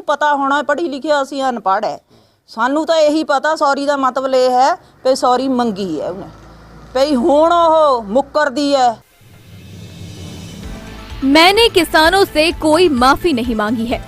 ਉਹਨੂੰ ਪਤਾ ਹੋਣਾ ਪੜ੍ਹੀ ਲਿਖਿਆ, ਅਸੀਂ ਅਨਪੜ੍ਹ ਹੈ। ਸਾਨੂੰ ਤਾਂ ਇਹੀ ਪਤਾ ਸੌਰੀ ਦਾ ਮਤਲਬ ਇਹ ਹੈ ਵੀ ਸੌਰੀ ਮੰਗੀ ਹੈ ਉਹਨੇ, ਵੀ ਹੁਣ ਉਹ ਮੁੱਕਰਦੀ ਹੈ। मैंने किसानों से कोई माफी नहीं मांगी है।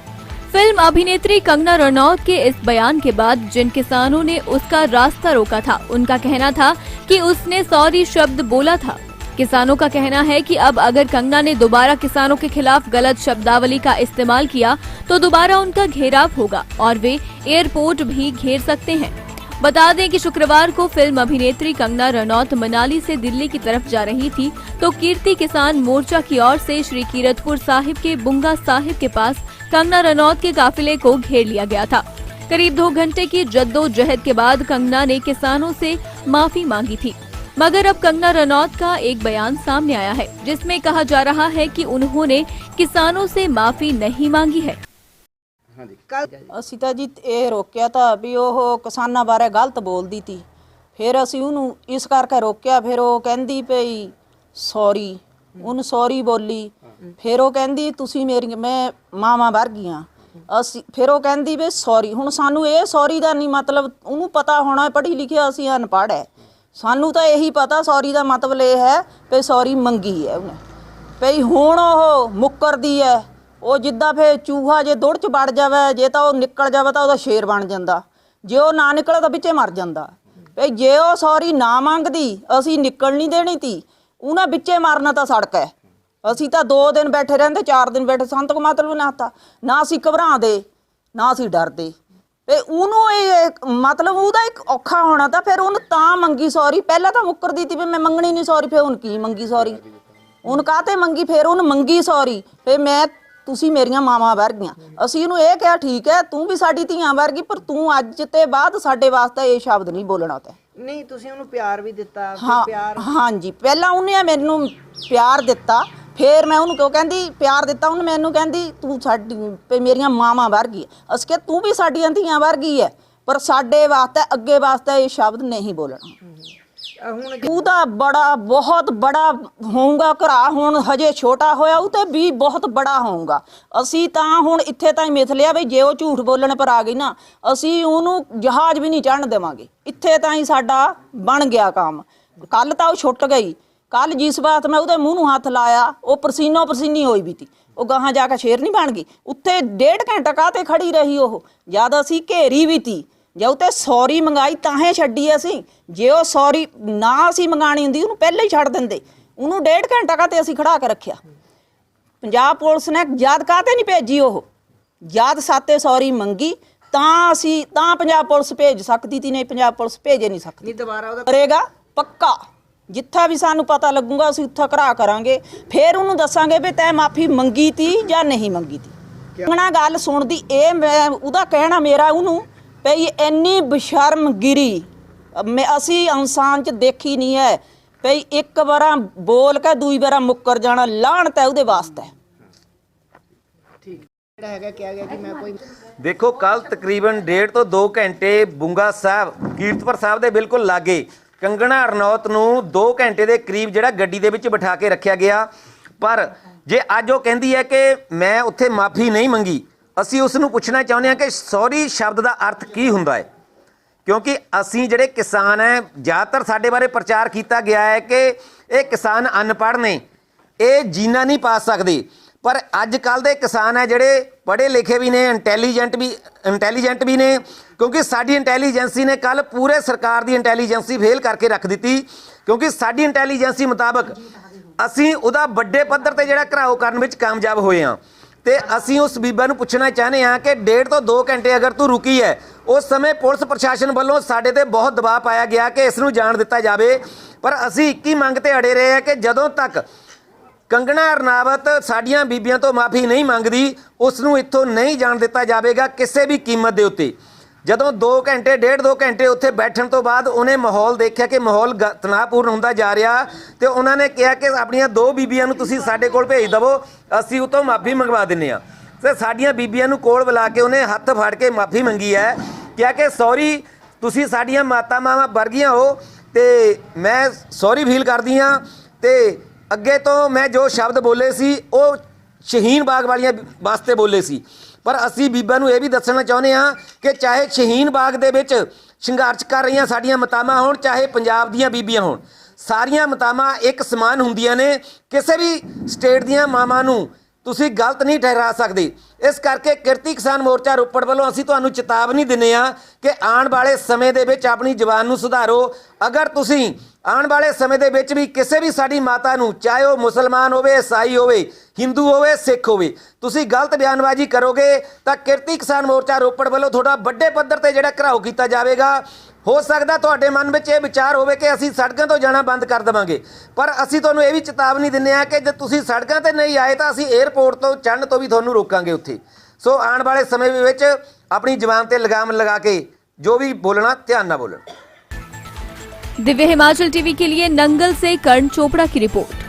फिल्म अभिनेत्री कंगना रनौत के इस बयान के बाद जिन किसानों ने उसका रास्ता रोका था, उनका कहना था कि उसने सॉरी शब्द बोला था। किसानों का कहना है कि अब अगर कंगना ने दोबारा किसानों के खिलाफ गलत शब्दावली का इस्तेमाल किया तो दोबारा उनका घेराव होगा और वे एयरपोर्ट भी घेर सकते हैं। बता दें कि शुक्रवार को फिल्म अभिनेत्री कंगना रनौत मनाली से दिल्ली की तरफ जा रही थी तो कीर्ति किसान मोर्चा की ओर से श्री कीरतपुर साहिब के बुंगा साहिब के पास कंगना रनौत के काफिले को घेर लिया गया था। करीब 2 घंटे की जद्दोजहद के बाद कंगना ने किसानों से माफी मांगी थी, मगर अब कंगना रनौत का एक बयान सामने आया है जिसमें कहा जा रहा है कि उन्होंने किसानों से माफी नहीं मांगी है। ਅਸੀਂ ਤਾਂ ਜੀ ਇਹ ਰੋਕਿਆ ਤਾਂ ਵੀ ਉਹ ਕਿਸਾਨਾਂ ਬਾਰੇ ਗਲਤ ਬੋਲਦੀ ਤੀ, ਫਿਰ ਅਸੀਂ ਉਹਨੂੰ ਇਸ ਕਰਕੇ ਰੋਕਿਆ। ਫਿਰ ਉਹ ਕਹਿੰਦੀ ਪਈ ਸੌਰੀ, ਉਹਨੂੰ ਸੌਰੀ ਬੋਲੀ। ਫਿਰ ਉਹ ਕਹਿੰਦੀ ਤੁਸੀਂ ਮੇਰੀ ਮੈਂ ਮਾਵਾਂ ਵਰਗੀਆਂ। ਅਸੀਂ ਫਿਰ ਉਹ ਕਹਿੰਦੀ ਵੀ ਸੌਰੀ। ਹੁਣ ਸਾਨੂੰ ਇਹ ਸੌਰੀ ਦਾ ਨਹੀਂ ਮਤਲਬ ਉਹਨੂੰ ਪਤਾ ਹੋਣਾ ਪੜ੍ਹੀ ਲਿਖਿਆ, ਅਸੀਂ ਅਨਪੜ੍ਹ ਹੈ। ਸਾਨੂੰ ਤਾਂ ਇਹੀ ਪਤਾ ਸੌਰੀ ਦਾ ਮਤਲਬ ਇਹ ਹੈ ਵੀ ਸੌਰੀ ਮੰਗੀ ਹੈ ਉਹਨੇ, ਵੀ ਹੁਣ ਉਹ ਮੁੱਕਰਦੀ ਹੈ। ਉਹ ਜਿੱਦਾਂ ਫਿਰ ਚੂਹਾ ਜੇ ਦੁੜ 'ਚ ਵੜ ਜਾਵੇ, ਜੇ ਤਾਂ ਉਹ ਨਿਕਲ ਜਾਵੇ ਤਾਂ ਉਹਦਾ ਸ਼ੇਰ ਬਣ ਜਾਂਦਾ, ਜੇ ਉਹ ਨਾ ਨਿਕਲੇ ਤਾਂ ਵਿੱਚੇ ਮਰ ਜਾਂਦਾ। ਵੀ ਜੇ ਉਹ ਸੌਰੀ ਨਾ ਮੰਗਦੀ ਅਸੀਂ ਨਿਕਲ ਨਹੀਂ ਦੇਣੀ ਤੀ, ਉਹਨਾਂ ਵਿੱਚੇ ਮਰਨਾ ਤਾਂ ਸੜਕ ਹੈ। ਅਸੀਂ ਤਾਂ 2 ਦਿਨ ਬੈਠੇ ਰਹਿੰਦੇ, 4 ਦਿਨ ਬੈਠੇ, ਸਾਨੂੰ ਤਾਂ ਮਤਲਬ ਨਾ ਅਸੀਂ ਘਬਰਾਉਂਦੇ ਨਾ ਅਸੀਂ ਡਰਦੇ। ਵੀ ਉਹਨੂੰ ਇਹ ਮਤਲਬ ਉਹਦਾ ਇੱਕ ਔਖਾ ਹੋਣਾ ਤਾਂ ਫਿਰ ਉਹਨੂੰ ਤਾਂ ਮੰਗੀ ਸੌਰੀ। ਪਹਿਲਾਂ ਤਾਂ ਮੁੱਕਰਦੀ ਤੀ ਵੀ ਮੈਂ ਮੰਗਣੀ ਨਹੀਂ ਸੌਰੀ, ਫਿਰ ਹੁਣ ਕੀ ਮੰਗੀ ਸੌਰੀ, ਹੁਣ ਕਾਹਤੇ ਮੰਗੀ। ਫਿਰ ਉਹਨੂੰ ਮੰਗੀ ਸੌਰੀ, ਫਿਰ ਮੈਂ ਤੁਸੀਂ ਮੇਰੀਆਂ ਮਾਵਾਂ ਵਰਗੀਆਂ। ਅਸੀਂ ਇਹਨੂੰ ਇਹ ਕਿਹਾ ਠੀਕ ਹੈ ਤੂੰ ਵੀ ਸਾਡੀ ਧੀਆਂ ਵਰਗੀ, ਪਰ ਤੂੰ ਅੱਜ ਤੇ ਬਾਅਦ ਸਾਡੇ ਵਾਸਤੇ ਇਹ ਸ਼ਬਦ ਨਹੀਂ ਬੋਲਣਾ। ਤੇ ਨਹੀਂ ਤੁਸੀਂ ਉਹਨੂੰ ਪਿਆਰ ਵੀ ਦਿੱਤਾ? ਹਾਂ ਹਾਂਜੀ, ਪਹਿਲਾਂ ਉਹਨੇ ਮੈਨੂੰ ਪਿਆਰ ਦਿੱਤਾ, ਫਿਰ ਮੈਂ ਉਹਨੂੰ ਕਿਉਂ ਕਹਿੰਦੀ ਪਿਆਰ ਦਿੱਤਾ ਉਹਨੇ ਮੈਨੂੰ, ਕਹਿੰਦੀ ਤੂੰ ਸਾਡੀ ਮੇਰੀਆਂ ਮਾਵਾਂ ਵਰਗੀ। ਅਸੀਂ ਕਿਹਾ ਤੂੰ ਵੀ ਸਾਡੀਆਂ ਧੀਆਂ ਵਰਗੀ ਹੈ, ਪਰ ਸਾਡੇ ਵਾਸਤੇ ਅੱਗੇ ਵਾਸਤੇ ਇਹ ਸ਼ਬਦ ਨਹੀਂ ਬੋਲਣਾ। ਉਹਦਾ ਬੜਾ ਬਹੁਤ ਬੜਾ ਹੋਊਗਾ ਘਰਾ, ਹੁਣ ਹਜੇ ਛੋਟਾ ਹੋਇਆ ਉਹ ਤੇ ਵੀ ਬਹੁਤ ਬੜਾ ਹੋਊਗਾ। ਅਸੀਂ ਤਾਂ ਹੁਣ ਇੱਥੇ ਤਾਂ ਹੀ ਮਿਥ ਲਿਆ ਵੀ ਜੇ ਉਹ ਝੂਠ ਬੋਲਣ ਪਰ ਆ ਗਈ ਨਾ ਅਸੀਂ ਉਹਨੂੰ ਜਹਾਜ਼ ਵੀ ਨਹੀਂ ਚੜ੍ਹਨ ਦੇਵਾਂਗੇ। ਇੱਥੇ ਤਾਂ ਹੀ ਸਾਡਾ ਬਣ ਗਿਆ ਕੰਮ। ਕੱਲ ਤਾਂ ਉਹ ਛੁੱਟ ਗਈ, ਕੱਲ ਜਿਸ ਬਾਤ ਮੈਂ ਉਹਦੇ ਮੂੰਹ ਨੂੰ ਹੱਥ ਲਾਇਆ ਉਹ ਪਰਸੀਨੋ ਪਰਸੀਨੀ ਹੋਈ ਵੀ ਤੀ, ਉਹ ਗਾਹਾਂ ਜਾ ਕੇ ਸ਼ੇਰ ਨਹੀਂ ਬਣ ਗਈ। ਉੱਥੇ 1.5 ਘੰਟਾ ਕਾਹਤੇ ਖੜੀ ਰਹੀ ਉਹ, ਜਦ ਅਸੀਂ ਘੇਰੀ ਵੀ ਤੀ। ਜੇ ਉਹ ਤੇ ਸੌਰੀ ਮੰਗਾਈ ਤਾਂ ਹੀ ਛੱਡੀ ਅਸੀਂ, ਜੇ ਉਹ ਸੌਰੀ ਨਾ ਅਸੀਂ ਮੰਗਾਣੀ ਹੁੰਦੀ ਉਹਨੂੰ ਪਹਿਲਾਂ ਹੀ ਛੱਡ ਦਿੰਦੇ। ਉਹਨੂੰ 1.5 ਘੰਟਾ ਕਾਹਤੇ ਅਸੀਂ ਖੜਾ ਕੇ ਰੱਖਿਆ। ਪੰਜਾਬ ਪੁਲਿਸ ਨੇ ਜਦ ਕਾਹਤੇ ਨਹੀਂ ਭੇਜੀ, ਉਹ ਜਦ ਸਾਤੇ ਸੌਰੀ ਮੰਗੀ ਤਾਂ ਅਸੀਂ ਤਾਂ ਪੰਜਾਬ ਪੁਲਿਸ ਭੇਜ ਸਕਦੀ ਤੀ, ਨਹੀਂ ਪੰਜਾਬ ਪੁਲਿਸ ਭੇਜ ਨਹੀਂ ਸਕਦੀ। ਦੁਬਾਰਾ ਉਹਦਾ ਕਰੇਗਾ ਪੱਕਾ, ਜਿੱਥਾ ਵੀ ਸਾਨੂੰ ਪਤਾ ਲੱਗੂਗਾ ਅਸੀਂ ਉੱਥਾ ਘਰਾ ਕਰਾਂਗੇ। ਫਿਰ ਉਹਨੂੰ ਦੱਸਾਂਗੇ ਵੀ ਤੈਂ ਮਾਫੀ ਮੰਗੀ ਤੀ ਜਾਂ ਨਹੀਂ ਮੰਗੀ ਤੀ। ਮੰਗਣਾ ਗੱਲ ਸੁਣਦੀ ਇਹ ਮੈਂ ਉਹਦਾ ਕਹਿਣਾ ਮੇਰਾ ਉਹਨੂੰ ਵੀ ਇੰਨੀ ਬਸ਼ਰਮਗਿਰੀ ਅਸੀਂ ਇਨਸਾਨ 'ਚ ਦੇਖੀ ਨਹੀਂ ਹੈ। ਵੀ ਇੱਕ ਵਾਰਾਂ ਬੋਲ ਕੇ ਦੂਈ ਵਾਰਾਂ ਮੁੱਕਰ ਜਾਣਾ ਲਾਹਣਤ ਹੈ ਉਹਦੇ ਵਾਸਤੇ। ਜਿਹੜਾ ਹੈਗਾ ਕਿਹਾ ਗਿਆ ਕਿ ਮੈਂ ਕੋਈ ਦੇਖੋ ਕੱਲ ਤਕਰੀਬਨ 1.5 ਤੋਂ 2 ਘੰਟੇ ਬੁੰਗਾ ਸਾਹਿਬ ਕੀਰਤਪੁਰ ਸਾਹਿਬ ਦੇ ਬਿਲਕੁਲ ਲਾਗੇ ਕੰਗਣਾ ਰਣੌਤ ਨੂੰ 2 ਘੰਟੇ ਦੇ ਕਰੀਬ ਜਿਹੜਾ ਗੱਡੀ ਦੇ ਵਿੱਚ ਬਿਠਾ ਕੇ ਰੱਖਿਆ ਗਿਆ। ਪਰ ਜੇ ਅੱਜ ਉਹ ਕਹਿੰਦੀ ਹੈ ਕਿ ਮੈਂ ਉੱਥੇ ਮਾਫੀ ਨਹੀਂ ਮੰਗੀ, ਅਸੀਂ ਉਸ ਨੂੰ ਪੁੱਛਣਾ ਚਾਹੁੰਦੇ ਹਾਂ ਕਿ ਸੌਰੀ ਸ਼ਬਦ ਦਾ ਅਰਥ ਕੀ ਹੁੰਦਾ ਹੈ। ਕਿਉਂਕਿ ਅਸੀਂ ਜਿਹੜੇ ਕਿਸਾਨ ਹੈ ਜ਼ਿਆਦਾਤਰ ਸਾਡੇ ਬਾਰੇ ਪ੍ਰਚਾਰ ਕੀਤਾ ਗਿਆ ਹੈ ਕਿ ਇਹ ਕਿਸਾਨ ਅਨਪੜ੍ਹ ਨੇ, ਇਹ ਜੀਣਾ ਨਹੀਂ ਪਾ ਸਕਦੇ। ਪਰ ਅੱਜ ਕੱਲ੍ਹ ਦੇ ਕਿਸਾਨ ਹੈ ਜਿਹੜੇ ਪੜ੍ਹੇ ਲਿਖੇ ਵੀ ਨੇ, ਇੰਟੈਲੀਜੈਂਟ ਵੀ ਨੇ। ਕਿਉਂਕਿ ਸਾਡੀ ਇੰਟੈਲੀਜੈਂਸੀ ਨੇ ਕੱਲ੍ਹ ਪੂਰੇ ਸਰਕਾਰ ਦੀ ਇੰਟੈਲੀਜੈਂਸੀ ਫੇਲ ਕਰਕੇ ਰੱਖ ਦਿੱਤੀ। ਕਿਉਂਕਿ ਸਾਡੀ ਇੰਟੈਲੀਜੈਂਸੀ ਮੁਤਾਬਕ ਅਸੀਂ ਉਹਦਾ ਵੱਡੇ ਪੱਧਰ 'ਤੇ ਜਿਹੜਾ ਘਿਰਾਓ ਕਰਨ ਵਿੱਚ ਕਾਮਯਾਬ ਹੋਏ ਹਾਂ। ਤੇ ਅਸੀਂ ਉਸ ਬੀਬਾ ਨੂੰ ਪੁੱਛਣਾ ਚਾਹੁੰਦੇ ਹਾਂ ਕਿ 1.5 ਤੋਂ 2 ਘੰਟੇ ਅਗਰ ਤੂੰ ਰੁਕੀ ਹੈ, ਉਸ ਸਮੇਂ ਪੁਲਿਸ ਪ੍ਰਸ਼ਾਸਨ ਵੱਲੋਂ ਸਾਡੇ ਤੇ ਬਹੁਤ ਦਬਾਅ ਪਾਇਆ ਗਿਆ ਕਿ ਇਸ ਨੂੰ ਜਾਣ ਦਿੱਤਾ ਜਾਵੇ। ਪਰ ਅਸੀਂ ਇੱਕ ਹੀ ਮੰਗ ਤੇ ਅੜੇ ਰਹੇ ਹਾਂ ਕਿ ਜਦੋਂ ਤੱਕ ਕੰਗਣਾ ਰਣਾਵਤ ਸਾਡੀਆਂ ਬੀਬੀਆਂ ਤੋਂ ਮਾਫੀ ਨਹੀਂ ਮੰਗਦੀ ਉਸ ਨੂੰ ਇੱਥੋਂ ਨਹੀਂ ਜਾਣ ਦਿੱਤਾ ਜਾਵੇਗਾ ਕਿਸੇ ਵੀ ਕੀਮਤ ਦੇ ਉੱਤੇ। ਜਦੋਂ 2 ਘੰਟੇ 1.5-2 ਘੰਟੇ ਉੱਥੇ ਬੈਠਣ ਤੋਂ ਬਾਅਦ ਉਹਨੇ ਮਾਹੌਲ ਦੇਖਿਆ ਕਿ ਮਾਹੌਲ ਤਣਾਅਪੂਰਨ ਹੁੰਦਾ ਜਾ ਰਿਹਾ ਤੇ ਉਹਨਾਂ ਨੇ ਕਿਹਾ ਕਿ ਆਪਣੀਆਂ 2 ਬੀਬੀਆਂ ਨੂੰ ਤੁਸੀਂ ਸਾਡੇ ਕੋਲ ਭੇਜ ਦੇਵੋ, ਅਸੀਂ ਉਹ ਤੋਂ ਮਾਫੀ ਮੰਗਵਾ ਦਿੰਦੇ ਹਾਂ। ਤੇ ਸਾਡੀਆਂ ਬੀਬੀਆਂ ਨੂੰ ਕੋਲ ਬੁਲਾ ਕੇ ਉਹਨੇ ਹੱਥ ਫੜ ਕੇ ਮਾਫੀ ਮੰਗੀ ਹੈ, ਕਿਹਾ ਕਿ ਸੌਰੀ ਤੁਸੀਂ ਸਾਡੀਆਂ ਮਾਤਾ ਮਾਵਾਂ ਵਰਗੀਆਂ ਹੋ ਤੇ ਮੈਂ ਸੌਰੀ ਫੀਲ ਕਰਦੀ ਹਾਂ ਤੇ ਅੱਗੇ ਤੋਂ ਮੈਂ ਜੋ ਸ਼ਬਦ ਬੋਲੇ ਸੀ ਉਹ ਸ਼ਹੀਨ ਬਾਗ ਵਾਲੀਆਂ ਵਾਸਤੇ ਬੋਲੇ ਸੀ। ਪਰ ਅਸੀਂ ਬੀਬੀਆਂ ਨੂੰ ਇਹ ਵੀ ਦੱਸਣਾ ਚਾਹੁੰਦੇ ਹਾਂ ਕਿ ਚਾਹੇ ਸ਼ਹੀਨ ਬਾਗ ਦੇ ਵਿੱਚ ਸੰਘਰਸ਼ ਕਰ ਰਹੀਆਂ ਸਾਡੀਆਂ ਮਾਤਾਵਾਂ ਹੋਣ, ਚਾਹੇ ਪੰਜਾਬ ਦੀਆਂ ਬੀਬੀਆਂ ਹੋਣ, ਸਾਰੀਆਂ ਮਾਤਾਵਾਂ ਇੱਕ ਸਮਾਨ ਹੁੰਦੀਆਂ ਨੇ। ਕਿਸੇ ਵੀ ਸਟੇਟ ਦੀਆਂ ਮਾਵਾਂ ਨੂੰ ਤੁਸੀਂ ਗਲਤ ਨਹੀਂ ਠਹਿਰਾ ਸਕਦੇ। ਇਸ ਕਰਕੇ ਕਿਰਤੀ ਕਿਸਾਨ ਮੋਰਚਾ ਰੋਪੜ ਵੱਲੋਂ ਅਸੀਂ ਤੁਹਾਨੂੰ ਚੇਤਾਵਨੀ ਦਿੰਦੇ ਹਾਂ ਕਿ ਆਉਣ ਵਾਲੇ ਸਮੇਂ ਦੇ ਵਿੱਚ ਆਪਣੀ ਜ਼ੁਬਾਨ ਨੂੰ ਸੁਧਾਰੋ। ਅਗਰ ਤੁਸੀਂ ਆਉਣ ਵਾਲੇ ਸਮੇਂ ਦੇ ਵਿੱਚ ਵੀ ਕਿਸੇ ਵੀ ਸਾਡੀ ਮਾਤਾ ਨੂੰ, ਚਾਹੇ ਉਹ ਮੁਸਲਮਾਨ ਹੋਵੇ, ਈਸਾਈ ਹੋਵੇ, ਹਿੰਦੂ ਹੋਵੇ, ਸਿੱਖ ਹੋਵੇ, ਤੁਸੀਂ ਗਲਤ ਬਿਆਨਬਾਜ਼ੀ ਕਰੋਗੇ ਤਾਂ ਕਿਰਤੀ ਕਿਸਾਨ ਮੋਰਚਾ ਰੋਪੜ ਵੱਲੋਂ ਤੁਹਾਡਾ ਵੱਡੇ ਪੱਧਰ ਤੇ ਜਿਹੜਾ ਘਿਰਾਓ ਕੀਤਾ ਜਾਵੇਗਾ। ਹੋ ਸਕਦਾ ਤੁਹਾਡੇ ਮਨ ਵਿੱਚ ਇਹ ਵਿਚਾਰ ਹੋਵੇ ਕਿ ਅਸੀਂ ਸੜਕਾਂ ਤੋਂ ਜਾਣਾ ਬੰਦ ਕਰ ਦੇਵਾਂਗੇ, ਪਰ ਅਸੀਂ ਤੁਹਾਨੂੰ ਇਹ ਵੀ ਚੇਤਾਵਨੀ ਦਿੰਦੇ ਹਾਂ ਕਿ ਜੇ ਤੁਸੀਂ ਸੜਕਾਂ ਤੇ ਨਹੀਂ ਆਏ ਤਾਂ ਅਸੀਂ 에ਅਰਪੋਰਟ ਤੋਂ ਚੜ੍ਹਨ ਤੋਂ ਵੀ ਤੁਹਾਨੂੰ ਰੋਕਾਂਗੇ ਉੱਥੇ। ਸੋ ਆਉਣ ਵਾਲੇ ਸਮੇਂ ਵਿੱਚ ਆਪਣੀ ਜ਼ੁਬਾਨ ਤੇ ਲਗਾਮ ਲਗਾ ਕੇ जो भी बोलना ध्यान ना बोलना। दिव्य हिमाचल टीवी के लिए नंगल से कर्ण चोपड़ा की रिपोर्ट।